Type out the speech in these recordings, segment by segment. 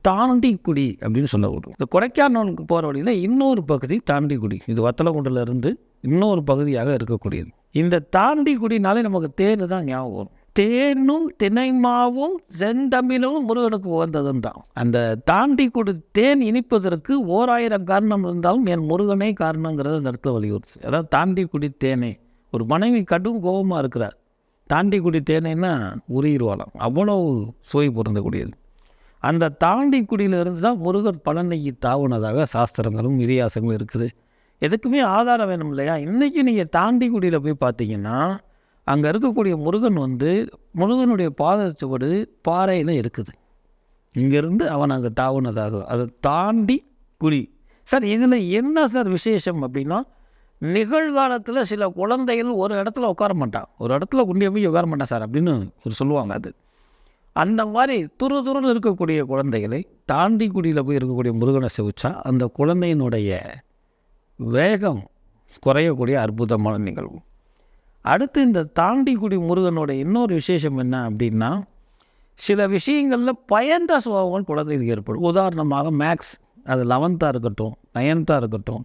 தாண்டிக்குடி அப்படின்னு சொல்லக்கூடும். இந்த கொடைக்கானலுக்கு போகிற வழியில் இன்னொரு பகுதி தாண்டிக்குடி. இது வத்தலகுண்டிலிருந்து இன்னொரு பகுதியாக இருக்கக்கூடியது. இந்த தாண்டிக்குடினாலே நமக்கு தேன் தான் ஞாபகம் வரும். தேனும் தினைமாவும் செந்தமிழும் முருகனுக்கு உகந்ததுன்னு தான். அந்த தாண்டிக்குடி தேன் இனிப்பதற்கு 1000 காரணம் இருந்தாலும் என் முருகனே காரணங்கிறத அந்த இடத்துல வலியுறுத்து. அதாவது தாண்டிக்குடி தேனே, ஒரு மனைவி கடும் கோபமாக இருக்கிறார், தாண்டிக்குடி தேனேன்னா உருகிடுவாளாம், அவ்வளோ சுவை பொருந்தக்கூடியது. அந்த தாண்டிக்குடியிலிருந்து தான் முருகன் பழனிக்கு தாவுனதாக சாஸ்திரங்களும் இதிகாசங்களும் இருக்குது. எதுக்குமே ஆதாரம் வேணும் இல்லையா? இன்றைக்கி நீங்கள் தாண்டிக்குடியில் போய் பார்த்தீங்கன்னா அங்கே இருக்கக்கூடிய முருகன் முருகனுடைய பாதச்சுவடு பாறையில் இருக்குது. இங்கேருந்து அவன் அங்கே தாவுனதாக, அதை தாண்டி குடி. சார் இதில் என்ன சார் விசேஷம் அப்படின்னா, நிகழ்காலத்தில் சில குழந்தைகள் ஒரு இடத்துல உட்கார மாட்டான், ஒரு இடத்துல குண்டியை போய் உட்கார மாட்டான் சார் அப்படின்னு சொல்லுவாங்க. அது அந்த மாதிரி துருதுருன்னு இருக்கக்கூடிய குழந்தைகளை தாண்டிக்குடியில் போய் இருக்கக்கூடிய முருகனை செவிச்சா அந்த குழந்தையினுடைய வேகம் குறையக்கூடிய அற்புதமான நிகழ்வு. அடுத்து இந்த தாண்டிக்குடி முருகனோட இன்னொரு விசேஷம் என்ன அப்படின்னா, சில விஷயங்களில் பயந்த சுபாவங்கள் குழந்தைகளுக்கு ஏற்படும். உதாரணமாக மேக்ஸ், அது 11th இருக்கட்டும் 9th இருக்கட்டும்,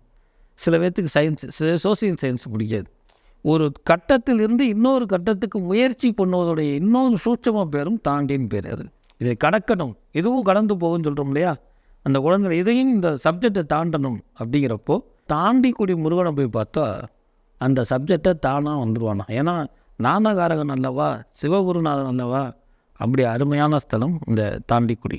சில பேர்த்துக்கு சயின்ஸ், சோசியல் சயின்ஸ் பிடிக்காது. ஒரு கட்டத்தில் இருந்து இன்னொரு கட்டத்துக்கு முயற்சி பண்ணுவதுடைய இன்னொரு சூட்சமாக பேரும் தாண்டின்னு பேர். அது இதை கடக்கணும், இதுவும் கடந்து போகும்னு சொல்கிறோம் இல்லையா? அந்த குழந்தை இதையும் இந்த சப்ஜெக்டை தாண்டணும் அப்படிங்கிறப்போ தாண்டிக்குடி முருகனை போய் பார்த்தா அந்த சப்ஜெக்டை தானாக வந்துடுவானா. ஏன்னா ஞானகாரகன் அல்லவா, சிவகுருநாதன் அல்லவா. அப்படி அருமையான ஸ்தலம் இந்த தாண்டிக்குடி.